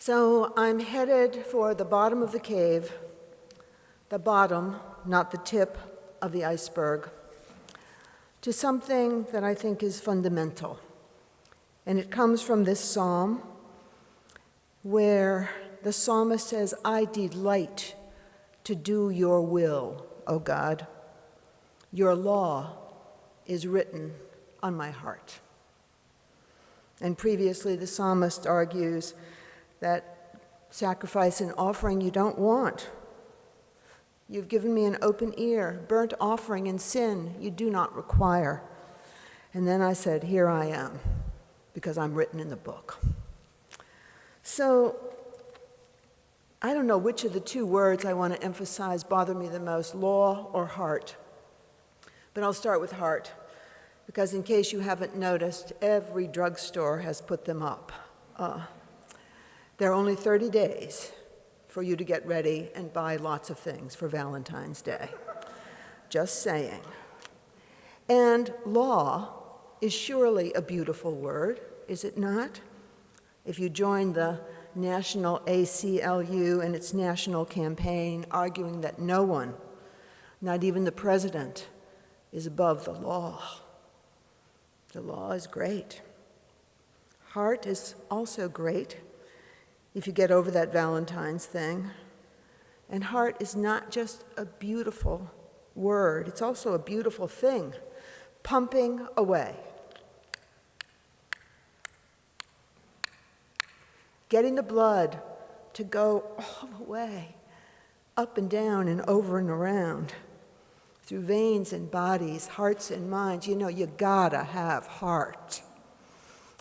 So I'm headed for the bottom of the cave, the bottom, not the tip of the iceberg, to something that I think is fundamental. And it comes from this psalm where the psalmist says, I delight to do your will, O God. Your law is written on my heart. And previously, the psalmist argues that sacrifice and offering you don't want. You've given me an open ear, burnt offering and sin you do not require. And then I said, here I am, because I'm written in the book. So I don't know which of the two words I want to emphasize bother me the most, law or heart. But I'll start with heart, because in case you haven't noticed, every drugstore has put them up. There are only 30 days for you to get ready and buy lots of things for Valentine's Day. Just saying. And law is surely a beautiful word, is it not? If you join the National ACLU and its national campaign arguing that no one, not even the president, is above the law. The law is great. Heart is also great if you get over that Valentine's thing. And heart is not just a beautiful word, it's also a beautiful thing, pumping away. Getting the blood to go all the way, up and down and over and around, through veins and bodies, hearts and minds. You know, you gotta have heart.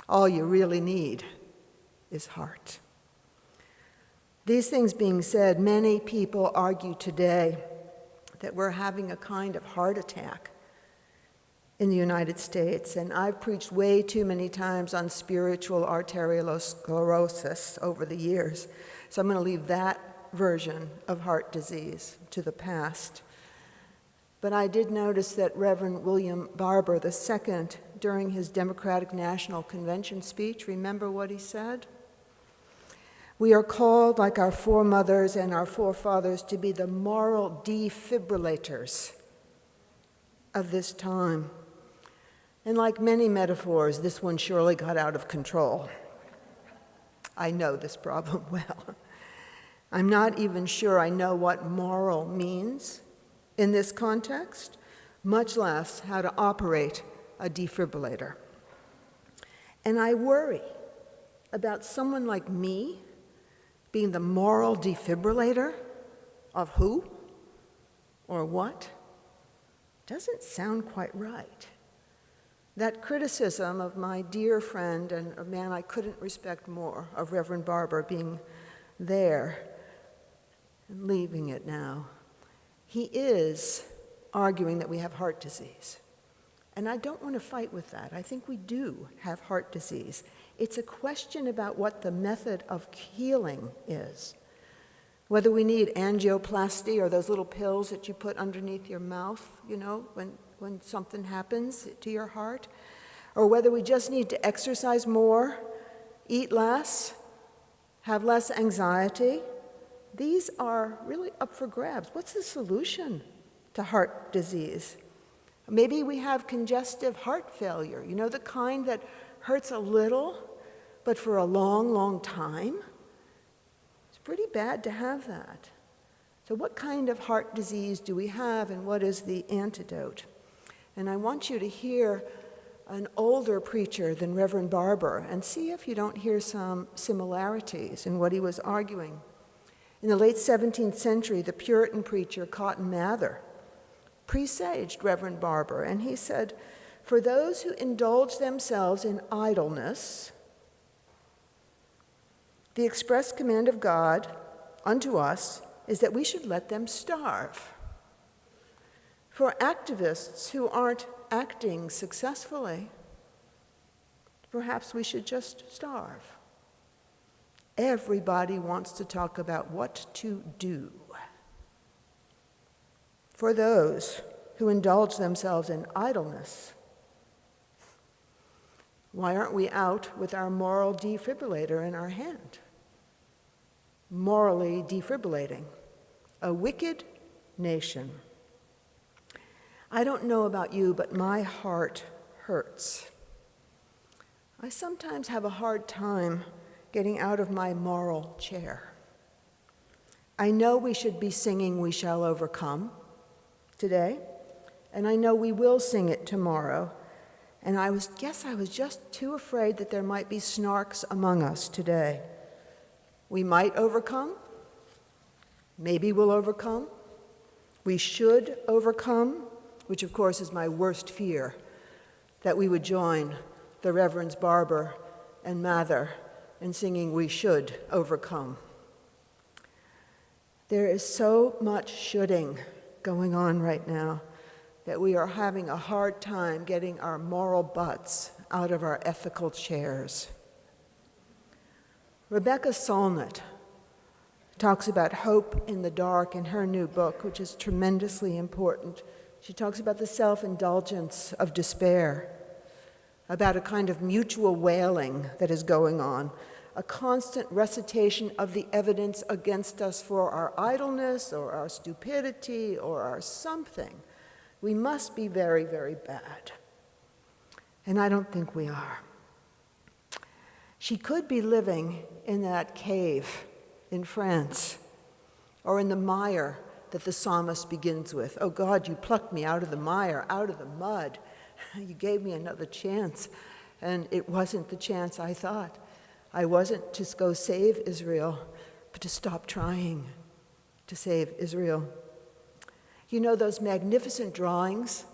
All you really need is heart. These things being said, many people argue today that we're having a kind of heart attack in the United States, and I've preached way too many times on spiritual arteriolosclerosis over the years, so I'm going to leave that version of heart disease to the past. But I did notice that Reverend William Barber II, during his Democratic National Convention speech, remember what he said? We are called, like our foremothers and our forefathers, to be the moral defibrillators of this time. And like many metaphors, this one surely got out of control. I know this problem well. I'm not even sure I know what moral means in this context, much less how to operate a defibrillator. And I worry about someone like me being the moral defibrillator of who or what. Doesn't sound quite right. That criticism of my dear friend and a man I couldn't respect more, of Reverend Barber, being there and leaving it now, he is arguing that we have heart disease. And I don't want to fight with that. I think we do have heart disease. It's a question about what the method of healing is. Whether we need angioplasty or those little pills that you put underneath your mouth, you know, when something happens to your heart, or whether we just need to exercise more, eat less, have less anxiety. These are really up for grabs. What's the solution to heart disease? Maybe we have congestive heart failure, you know, the kind that hurts a little, but for a long, long time. It's pretty bad to have that. So what kind of heart disease do we have, and what is the antidote? And I want you to hear an older preacher than Reverend Barber and see if you don't hear some similarities in what he was arguing. In the late 17th century, the Puritan preacher Cotton Mather presaged Reverend Barber, and he said, for those who indulge themselves in idleness, the express command of God unto us is that we should let them starve. For activists who aren't acting successfully, perhaps we should just starve. Everybody wants to talk about what to do. For those who indulge themselves in idleness, why aren't we out with our moral defibrillator in our hand? morally defibrillating, a wicked nation. I don't know about you, but my heart hurts. I sometimes have a hard time getting out of my moral chair. I know we should be singing "We Shall Overcome" today, and I know we will sing it tomorrow, and I was just too afraid that there might be snarks among us today. We might overcome. Maybe we'll overcome. We should overcome, which of course is my worst fear, that we would join the Reverends Barber and Mather in singing "We Should Overcome." There is so much shoulding going on right now that we are having a hard time getting our moral butts out of our ethical chairs. Rebecca Solnit talks about hope in the dark in her new book, which is tremendously important. She talks about the self-indulgence of despair, about a kind of mutual wailing that is going on, a constant recitation of the evidence against us for our idleness or our stupidity or our something. We must be very, very bad. And I don't think we are. She could be living in that cave in France or in the mire that the psalmist begins with. "Oh God, you plucked me out of the mire, out of the mud. You gave me another chance." And it wasn't the chance I thought. I wasn't to go save Israel, but to stop trying to save Israel. You know, those magnificent drawings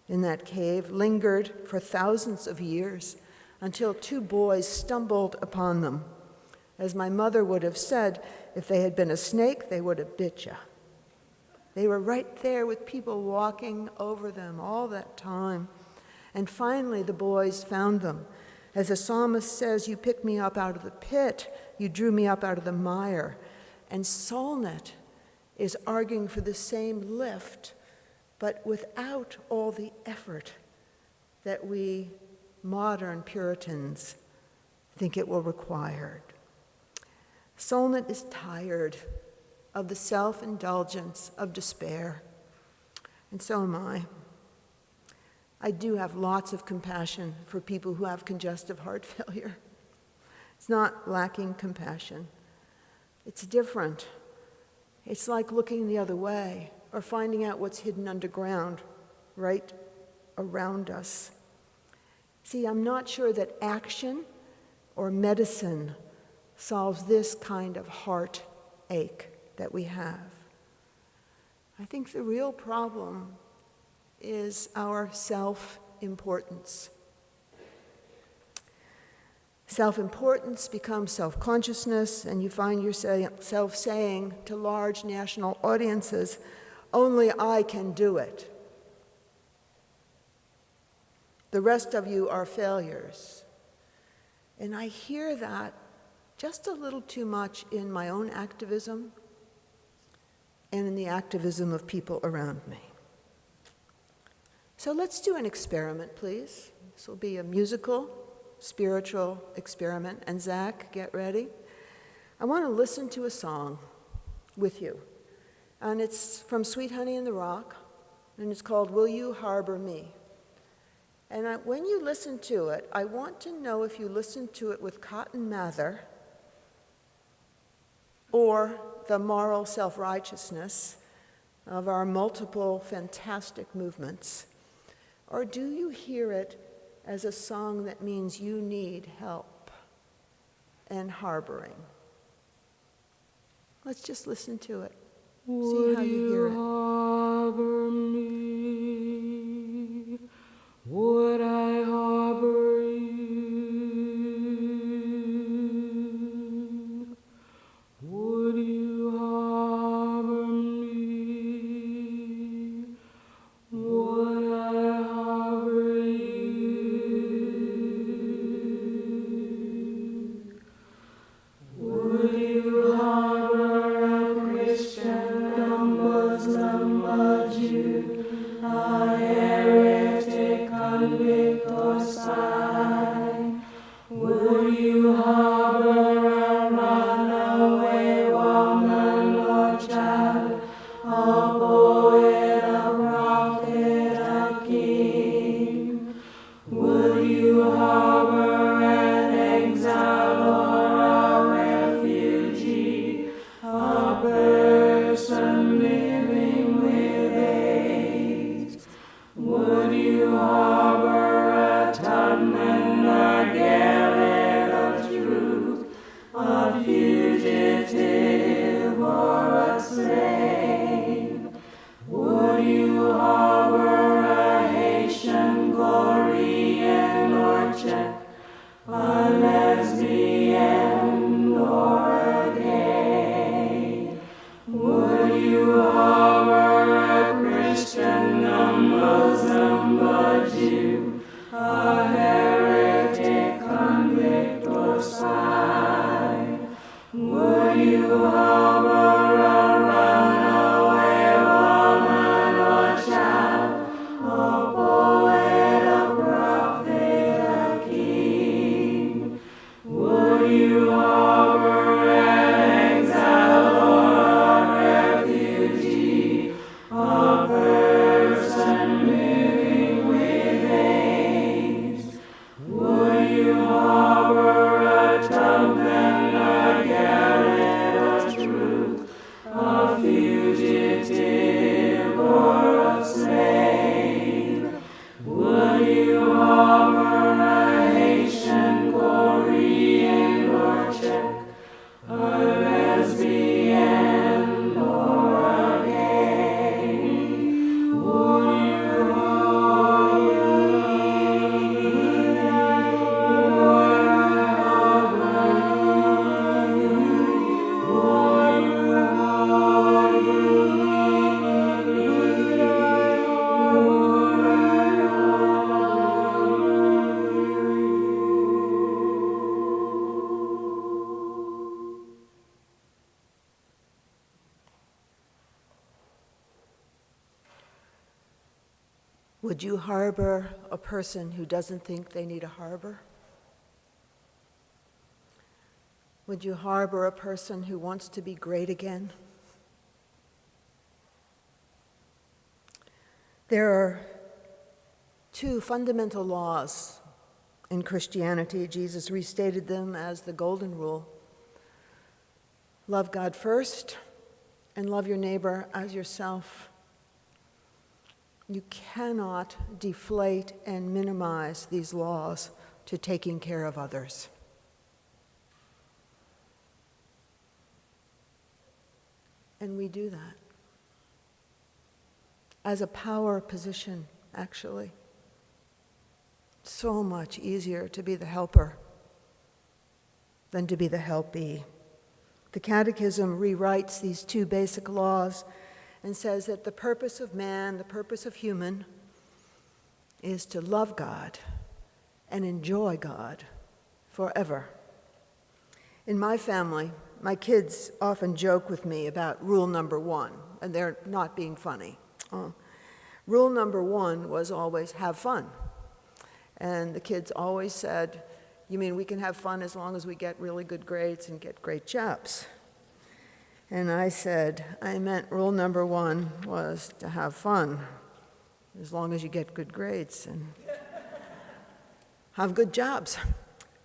in that cave lingered for thousands of years until two boys stumbled upon them. As my mother would have said, if they had been a snake, they would have bit you. They were right there with people walking over them all that time. And finally, the boys found them. As the psalmist says, "You picked me up out of the pit. You drew me up out of the mire." And Solnit is arguing for the same lift, but without all the effort that we modern Puritans think it will require. Solnit is tired of the self-indulgence of despair, and so am I. I do have lots of compassion for people who have congestive heart failure. It's not lacking compassion. It's different. It's like looking the other way or finding out what's hidden underground right around us. See, I'm not sure that action or medicine solves this kind of heartache that we have. I think the real problem is our self-importance. Self-importance becomes self-consciousness, and you find yourself saying to large national audiences, "Only I can do it. The rest of you are failures." And I hear that just a little too much in my own activism and in the activism of people around me. So let's do an experiment, please. This will be a musical, spiritual experiment. And Zach, get ready. I want to listen to a song with you. And it's from Sweet Honey in the Rock, and it's called "Will You Harbor Me?" And when you listen to it, I want to know if you listen to it with Cotton Mather or the moral self-righteousness of our multiple fantastic movements, or do you hear it as a song that means you need help and harboring? Let's just listen to it. See how you hear it. Harbor me? Would I harbor you? Would you harbor me? Would I harbor you? Would you harbor a Christian, a Muslim, a Jew, Would you harbor a person who doesn't think they need a harbor? Would you harbor a person who wants to be great again? There are two fundamental laws in Christianity. Jesus restated them as the golden rule. Love God first and love your neighbor as yourself. You cannot deflate and minimize these laws to taking care of others. And we do that as a power position, actually. So much easier to be the helper than to be the helpee. The Catechism rewrites these two basic laws and says that the purpose of man, the purpose of human, is to love God and enjoy God forever. In my family, my kids often joke with me about rule number one, and they're not being funny. Rule number one was always have fun. And the kids always said, you mean we can have fun as long as we get really good grades and get great jobs? And I said, I meant rule number one was to have fun as long as you get good grades and have good jobs.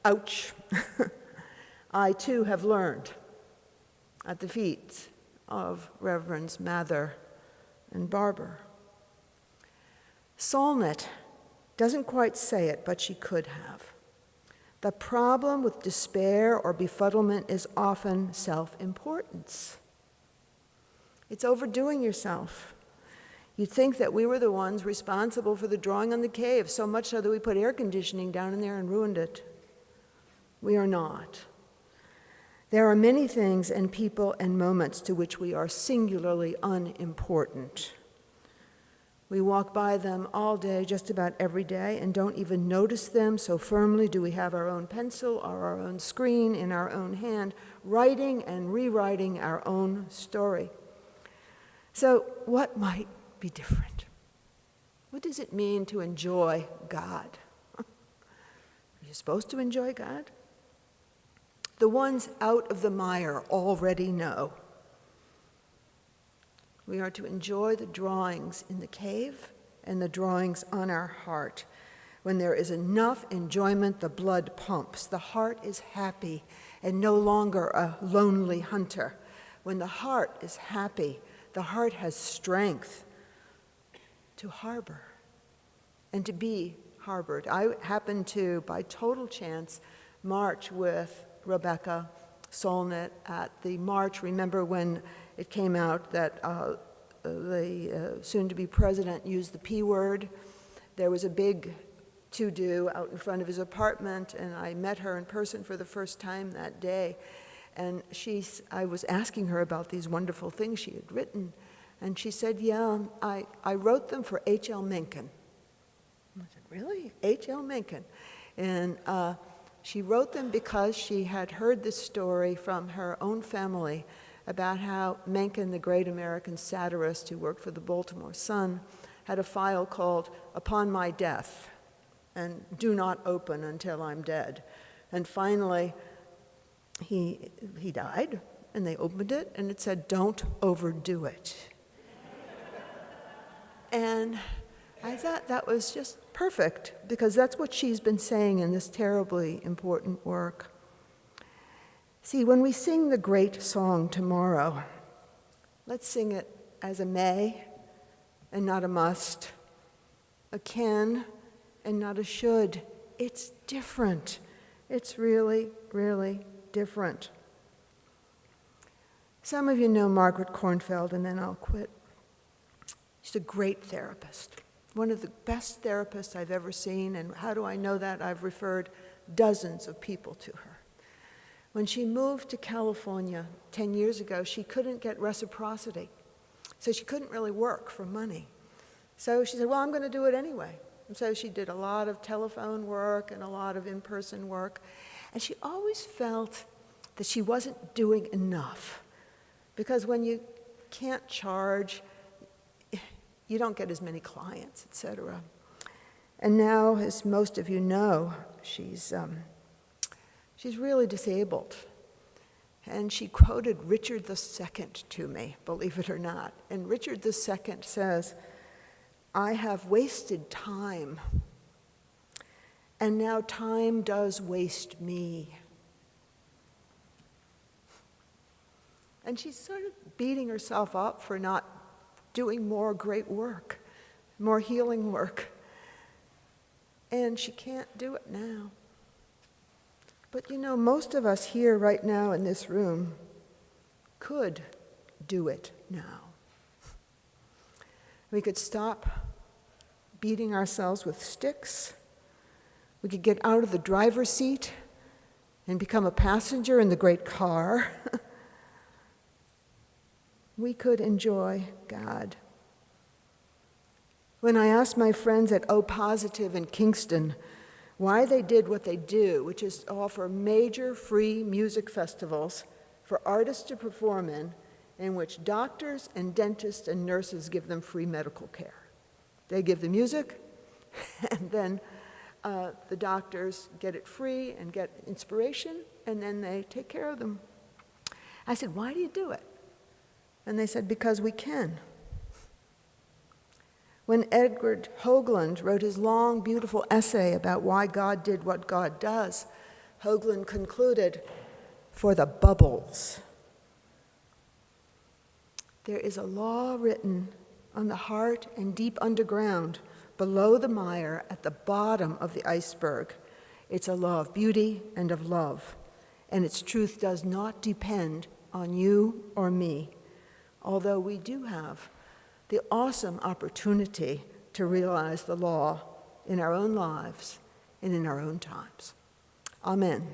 Ouch. I too have learned at the feet of Reverends Mather and Barber. Solnit doesn't quite say it, but she could have. The problem with despair or befuddlement is often self-importance. It's overdoing yourself. You'd think that we were the ones responsible for the drawing on the cave, so much so that we put air conditioning down in there and ruined it. We are not. There are many things and people and moments to which we are singularly unimportant. We walk by them all day, just about every day, and don't even notice them, so firmly do we have our own pencil or our own screen in our own hand, writing and rewriting our own story. So what might be different? What does it mean to enjoy God? Are you supposed to enjoy God? The ones out of the mire already know. We are to enjoy the drawings in the cave and the drawings on our heart. When there is enough enjoyment, the blood pumps. The heart is happy and no longer a lonely hunter. When the heart is happy, the heart has strength to harbor and to be harbored. I happened to, by total chance, march with Rebecca Solnit at the march. Remember when it came out that the soon-to-be president used the P word? There was a big to-do out in front of his apartment, and I met her in person for the first time that day. And I was asking her about these wonderful things she had written, and she said, yeah, I wrote them for H.L. Mencken. I said, really? H.L. Mencken. And she wrote them because she had heard this story from her own family about how Mencken, the great American satirist who worked for the Baltimore Sun, had a file called Upon My Death, and do not open until I'm dead. And finally, he died, and they opened it, and it said, don't overdo it. And I thought that was just perfect, because that's what she's been saying in this terribly important work. See, when we sing the great song tomorrow, let's sing it as a may and not a must, a can and not a should. It's different. It's really, really different. Some of you know Margaret Kornfeld, and then I'll quit. She's a great therapist, one of the best therapists I've ever seen, and how do I know that? I've referred dozens of people to her. When she moved to California 10 years ago, she couldn't get reciprocity, so she couldn't really work for money. So she said, well, I'm going to do it anyway. And so she did a lot of telephone work and a lot of in-person work, and she always felt that she wasn't doing enough, because when you can't charge, you don't get as many clients, etc. And now, as most of you know, she's really disabled. And she quoted Richard II to me, believe it or not. And Richard II says, I have wasted time, and now time does waste me. And she's sort of beating herself up for not doing more great work, more healing work. And she can't do it now. But you know, most of us here right now in this room could do it now. We could stop beating ourselves with sticks. We could get out of the driver's seat and become a passenger in the great car. We could enjoy God. When I asked my friends at O Positive in Kingston why they did what they do, which is to offer major free music festivals for artists to perform in which doctors and dentists and nurses give them free medical care. They give the music, and then the doctors get it free and get inspiration, and then they take care of them. I said, why do you do it? And they said, because we can. When Edward Hoagland wrote his long, beautiful essay about why God did what God does, Hoagland concluded, for the bubbles. There is a law written on the heart and deep underground, below the mire, at the bottom of the iceberg. It's a law of beauty and of love, and its truth does not depend on you or me, although we do have the awesome opportunity to realize the law in our own lives and in our own times. Amen.